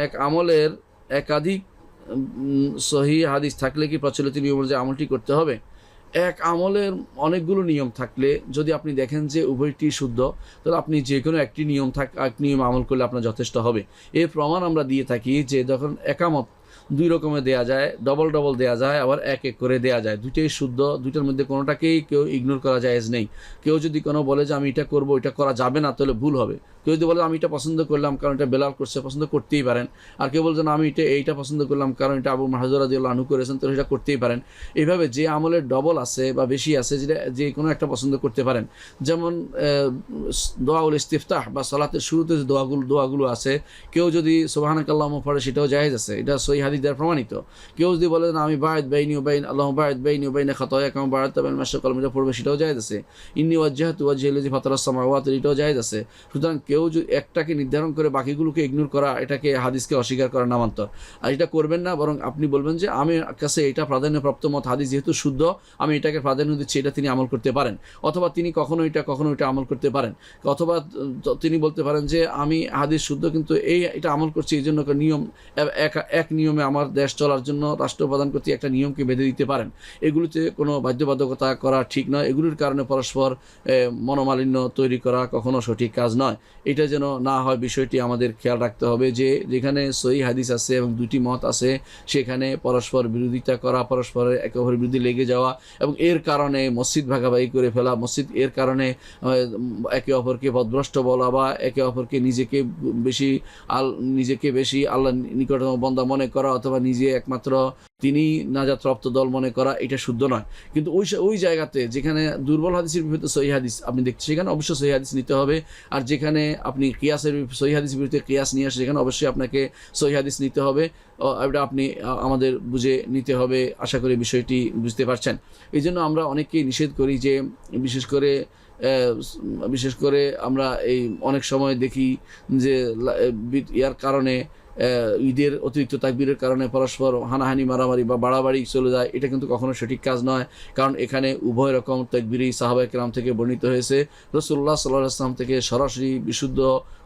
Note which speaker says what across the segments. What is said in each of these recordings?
Speaker 1: এক আমলের একাধিক সহি হাদিস থাকলে কি প্রচলিত নিয়ম অনুযায়ী আমলটি করতে হবে? এক আমলের অনেকগুলো নিয়ম থাকলে যদি আপনি দেখেন যে উভয়টি শুদ্ধ, তাহলে আপনি যে কোনো একটি নিয়ম আমল করলে আপনার যথেষ্ট হবে। এর প্রমাণ আমরা দিয়ে থাকি যে যখন একামত দুই রকমের দেয়া যায়, ডবল দেয়া যায়, আবার এক করে দেয়া যায়। দুইটাই শুদ্ধ, দুইটার মধ্যে কোনোটাকেই কেউ ইগনোর করা জায়েজ নেই। কেউ যদি কোনো বলে যে আমি এটা করবো, এটা করা যাবে না, তাহলে ভুল হবে। কেউ যদি বলে আমি এটা পছন্দ করলাম কারণ এটা বেলাল করছে, পছন্দ করতেই পারেন। আর কেউ বলছেন আমি এইটা পছন্দ করলাম কারণ এটা আবু মাহজুর রাদিয়াল্লাহু আনহু করেছেন, তাহলে এটা করতেই পারেন। এইভাবে যে আমলের ডবল আছে বা বেশি আছে, যেটা যে কোনো একটা পছন্দ করতে পারেন। যেমন দোয়াউল ইস্তিফতাহ বা সালাতের শুরুতে যে দোয়াগুলো আছে, কেউ যদি সুবহানাকাল্লাহুম্মা পড়ে, সেটাও জায়েজ আছে, এটা সহিহ হাদিস দ্বারা প্রমাণিত। কেউ যদি বলে না আমি বা'দ বাইনি ওয়া বাইন আল্লাহুম্মা বা'দ বাইনি ওয়া বাইনা খাতায়া কামা বা'দতা বাইনাল মাশরিকি ওয়াল মাগরিব পড়বে, সেটাও জায়েজ আছে। ইন্নী ওয়াজ্জাহতু ওয়াজহিয়া লিল্লাযী ফাতারাস সামাওয়াতি, এটাও জায়েজ আছে। সুতরাং কেউ যদি একটাকে নির্ধারণ করে বাকিগুলোকে ইগনোর করা, এটাকে হাদিসকে অস্বীকার করা নামান্তর। আর এটা করবেন না, বরং আপনি বলবেন যে আমি কাছে এটা প্রাধান্যপ্রাপ্ত মত, হাদিস যেহেতু শুদ্ধ আমি এটাকে প্রাধান্য দিচ্ছি, এটা তিনি আমল করতে পারেন। অথবা তিনি কখনো এটা আমল করতে পারেন। অথবা তিনি বলতে পারেন যে আমি হাদিস শুদ্ধ কিন্তু এটা আমল করছি, এই জন্য নিয়ম এক নিয়মে আমার দেশ চলার জন্য রাষ্ট্র প্রদান করতে একটা নিয়মকে বেঁধে দিতে পারেন। এগুলিতে কোনো বাধ্যবাধকতা করা ঠিক নয়। এগুলির কারণে পরস্পর মনোমালিন্য তৈরি করা কখনো সঠিক কাজ নয়। এটা যেন না হয়, বিষয়টি আমাদের খেয়াল রাখতে হবে যে যেখানে সহিহ হাদিস আছে এবং দুটি মত আছে, সেখানে পরস্পর বিরোধিতা করা, পরস্পরের একে অপরের বিরুদ্ধে লেগে যাওয়া এবং এর কারণে মসজিদ ভাগাভাগি করে ফেলা, এর কারণে একে অপরকে পথভ্রষ্ট বলা বা একে অপরকে নিজেকে বেশি আল্লাহ নিকটতম বান্দা মনে করা, অথবা নিজে একমাত্র তিনি নাজাতপ্রাপ্ত দল মনে করা, এটা শুদ্ধ নয়। কিন্তু ওই জায়গাতে যেখানে দুর্বল হাদিসের বিপরীতে সহিহ হাদিস আপনি দেখছেন, সেখানে অবশ্যই সহিহ হাদিস নিতে হবে। আর যেখানে আপনি সহিহ হাদিসের বিরুদ্ধে কিয়াস নিয়ে আসে, সেখানে অবশ্যই আপনাকে সহিহ হাদিস নিতে হবে। এটা আপনি আমাদের বুঝে নিতে হবে। আশা করি বিষয়টি বুঝতে পারছেন। এই জন্য আমরা অনেককেই নিষেধ করি যে বিশেষ করে আমরা এই অনেক সময় দেখি যে ইয়ার কারণে ঈদের অতিরিক্ত তাকবীরের কারণে পরস্পর হানাহানি, মারামারি বা বাড়াবাড়ি চলে যায়। এটা কিন্তু কখনো সঠিক কাজ নয়, কারণ এখানে উভয় রকম তাকবীরই সাহাবায়ে কেরাম থেকে বর্ণিত হয়েছে। রাসূলুল্লাহ সাল্লাল্লাহু আলাইহি ওয়াসাল্লাম থেকে সরাসরি বিশুদ্ধ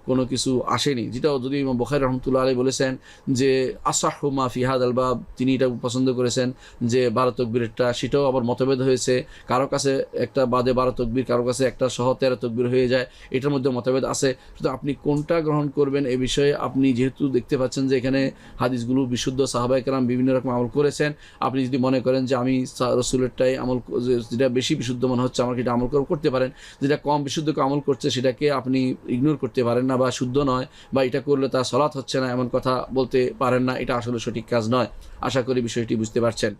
Speaker 1: কোনো কিছু আসেনি। যেটাও যদি ইমাম বুখারী রাহমাতুল্লাহ আলাইহি বলেছেন যে আসাহু মা ফি হাদাল বাব, তিনি এটা পছন্দ করেছেন যে 12 তাকবীরটা, সেটাও আবার মতভেদ হয়েছে। কারো কাছে একটা বাদে 12 তাকবীর, কারো কাছে একটা সহ 13 তাকবীর হয়ে যায়, এটার মধ্যে মতভেদ আছে। শুধু আপনি কোনটা গ্রহণ করবেন এই বিষয়ে আপনি যেহেতু দেখতে পাচ্ছেন যে এখানে হাদিসগুলো বিশুদ্ধ, সাহাবায়ে কেরাম বিভিন্ন রকম আমল করেছেন, আপনি যদি মনে করেন যে আমি রাসূলেরটাই আমল, যেটা বেশি বিশুদ্ধ মনে হচ্ছে আমাকে এটা আমল করতে পারেন, যেটা কম বিশুদ্ধকে আমল করছে সেটাকে আপনি ইগনোর করতে পারেন না, বা শুদ্ধ নয়, বা এটা করলে তার সালাত হচ্ছে না, এমন কথা বলতে পারেন না। এটা আসলে সঠিক কাজ নয়। আশা করি বিষয়টি বুঝতে পারছেন।